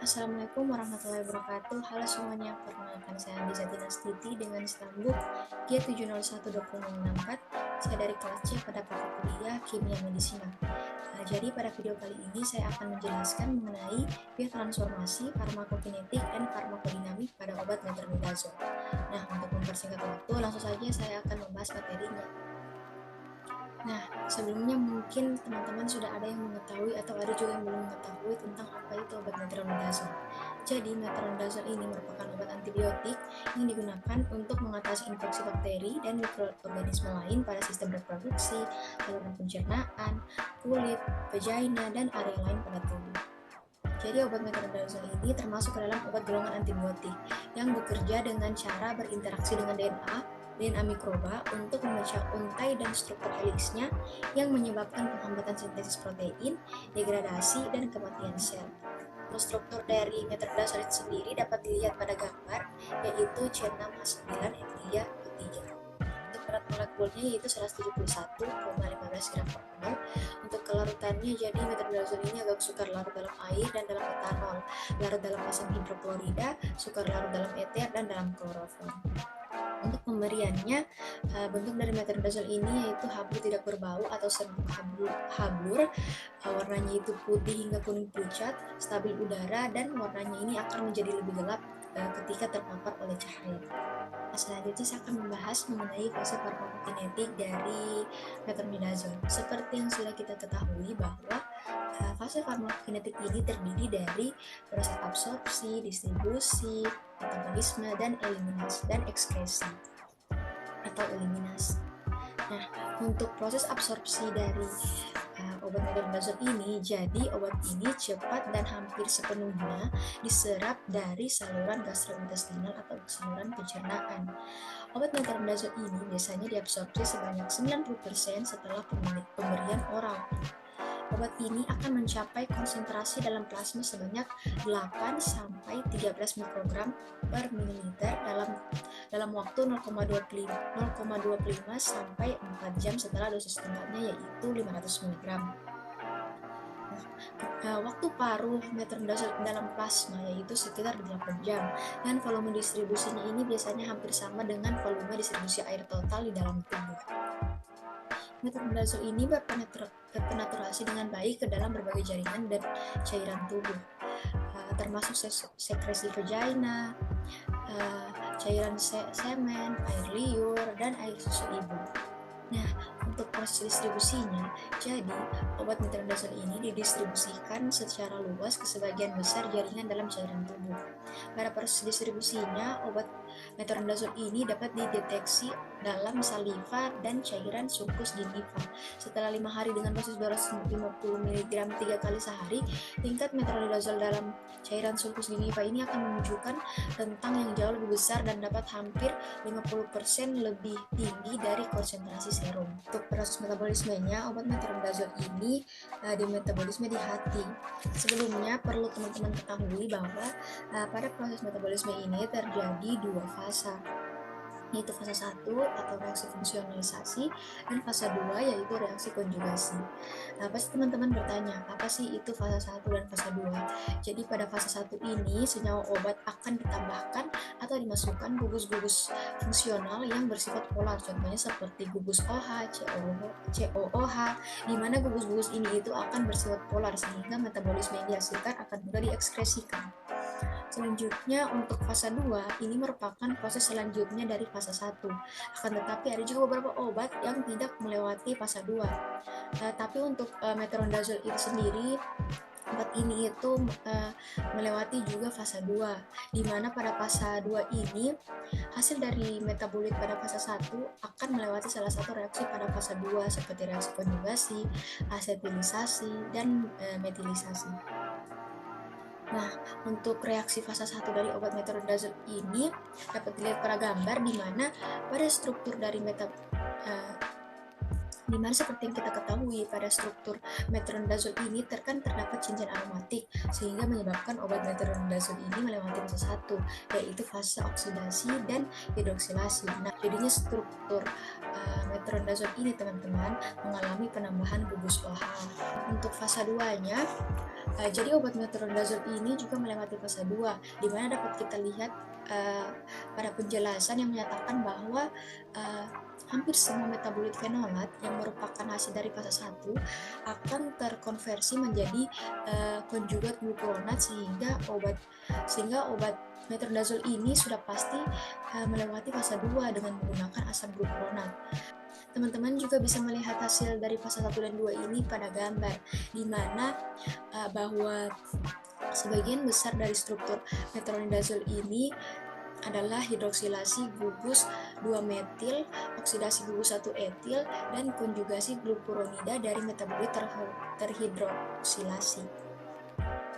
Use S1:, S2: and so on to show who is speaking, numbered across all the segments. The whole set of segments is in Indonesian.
S1: Assalamualaikum warahmatullahi wabarakatuh. Halo semuanya, perkenalkan saya Andi Zatinastiti dengan stambuk G7012064. Saya dari kelas C pada mata kuliah Kimia Medisina. Jadi pada video kali ini saya akan menjelaskan mengenai biotransformasi, farmakokinetik, dan farmakodinamik pada obat metronidazole. Nah, untuk mempersingkat waktu, langsung saja saya akan membahas materinya. Nah, sebelumnya mungkin teman-teman sudah ada yang mengetahui atau ada juga yang belum mengetahui tentang apa itu obat metronidazole. Jadi, metronidazole ini merupakan obat antibiotik yang digunakan untuk mengatasi infeksi bakteri dan mikroorganisme lain pada sistem reproduksi, saluran pencernaan, kulit, vagina, dan area lain pada tubuh. Jadi obat metronidazole ini termasuk ke dalam obat golongan antibiotik yang bekerja dengan cara berinteraksi dengan DNA mikroba untuk memecah untai dan struktur heliksnya yang menyebabkan penghambatan sintesis protein, degradasi, dan kematian sel. Struktur dari metronidazole sendiri dapat dilihat pada gambar, yaitu C6H9N3O3. Untuk berat molekulnya yaitu 171,15 gram per mol. Untuk kelarutannya, jadi metronidazole ini agak sukar larut dalam air dan dalam etanol, larut dalam asam hidroklorida, sukar larut dalam eter, dan dalam kloroform. Untuk pemberiannya, bentuk dari metronidazole ini yaitu hablu tidak berbau atau serbuk hablur, warnanya itu putih hingga kuning pucat, stabil udara, dan warnanya ini akan menjadi lebih gelap ketika terpapar oleh cahaya. Selanjutnya saya akan membahas mengenai fase farmakokinetik dari metronidazole. Seperti yang sudah kita ketahui bahwa fase farmakokinetik ini terdiri dari proses absorpsi, distribusi, metabolisme, dan eliminasi dan ekskresi atau eliminasi. Nah, untuk proses absorpsi dari obat metronidazole ini, jadi obat ini cepat dan hampir sepenuhnya diserap dari saluran gastrointestinal atau saluran pencernaan. Obat metronidazole ini biasanya diabsorpsi sebanyak 90% setelah pemberian oral. Obat ini akan mencapai konsentrasi dalam plasma sebanyak 8 sampai 13 mikrogram per mililiter dalam waktu 0,25 sampai 4 jam setelah dosis tengahnya yaitu 500 mg. Waktu paruh metronidazole dalam plasma yaitu sekitar 8 jam dan volume distribusinya ini biasanya hampir sama dengan volume distribusi air total di dalam tubuh. Metronidazole ini berpenetrasi dengan baik ke dalam berbagai jaringan dan cairan tubuh, termasuk sekresi vagina, cairan semen, air liur, dan air susu ibu. Nah, untuk proses distribusinya, jadi obat metronidazole ini didistribusikan secara luas ke sebagian besar jaringan dalam cairan tubuh. Pada proses distribusinya, obat metronidazole ini dapat dideteksi dalam saliva dan cairan sulcus gingiva. Setelah 5 hari dengan dosis 250 mg 3 kali sehari, tingkat metronidazole dalam cairan sulcus gingiva ini akan menunjukkan rentang yang jauh lebih besar dan dapat hampir 50% lebih tinggi dari konsentrasi serum. Untuk proses metabolismenya, obat metronidazole ini dimetabolisme di hati. Sebelumnya perlu teman-teman ketahui bahwa pada proses metabolisme ini terjadi dua fase, yaitu fase 1 atau reaksi fungsionalisasi dan fase 2 yaitu reaksi konjugasi. Pasti teman-teman bertanya, apa sih itu fase 1 dan fase 2? Jadi pada fase 1 ini senyawa obat akan ditambahkan atau dimasukkan gugus-gugus fungsional yang bersifat polar, contohnya seperti gugus OH, COOH, di mana gugus-gugus ini itu akan bersifat polar sehingga metabolisme yang dihasilkan akan mudah diekskresikan. Selanjutnya untuk fase 2 ini merupakan proses selanjutnya dari fase 1. Akan tetapi ada juga beberapa obat yang tidak melewati fase 2. Tapi untuk metronidazole itu sendiri, obat ini itu melewati juga fase 2, di mana pada fase 2 ini hasil dari metabolit pada fase 1 akan melewati salah satu reaksi pada fase 2 seperti reaksi konjugasi, asetilisasi, dan metilisasi. Nah, untuk reaksi fase 1 dari obat metronidazole ini dapat dilihat pada gambar di mana pada struktur dari Dimana seperti yang kita ketahui pada struktur metronidazol ini terdapat cincin aromatik sehingga menyebabkan obat metronidazol ini melewati fase 1, yaitu fase oksidasi dan hidroksilasi. Nah, jadinya struktur metronidazol ini teman-teman mengalami penambahan gugus OH. Untuk fase 2-nya, jadi obat metronidazol ini juga melewati fase 2, di mana dapat kita lihat pada penjelasan yang menyatakan bahwa hampir semua metabolit fenolat yang merupakan hasil dari fase 1 akan terkonversi menjadi konjugat glukuronat sehingga obat metronidazol ini sudah pasti melewati fase 2 dengan menggunakan asam glukuronat. Teman-teman juga bisa melihat hasil dari fase 1 dan 2 ini pada gambar, di mana bahwa sebagian besar dari struktur metronidazol ini adalah hidroksilasi gugus 2-metil, oksidasi gugus 1-etil, dan konjugasi glukuronida dari metabolit terhidroksilasi.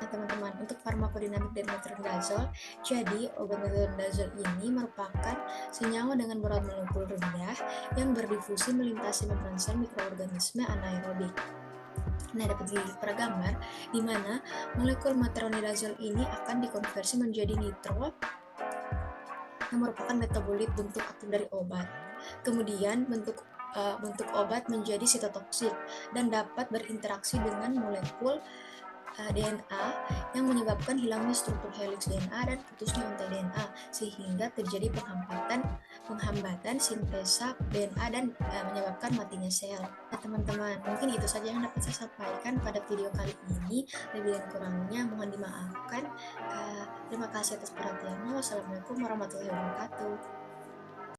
S1: Nah, teman-teman, untuk farmakodinamik dari metronidazol, jadi obat metronidazol ini merupakan senyawa dengan berat molekul rendah yang berdifusi melintasi membran sel mikroorganisme anaerobik. Nah, dapat dilihat pada gambar di mana molekul metronidazol ini akan dikonversi menjadi nitrol yang merupakan metabolit bentuk aktif dari obat. Kemudian bentuk obat menjadi sitotoksik dan dapat berinteraksi dengan molekul DNA yang menyebabkan hilangnya struktur helix DNA dan putusnya untai DNA, sehingga terjadi penghambatan sintesa DNA dan menyebabkan matinya sel. Nah, teman-teman, mungkin itu saja yang dapat saya sampaikan pada video kali ini. Lebih dan kurangnya mohon dimaafkan. Terima kasih atas perhatiannya. Wassalamualaikum warahmatullahi wabarakatuh.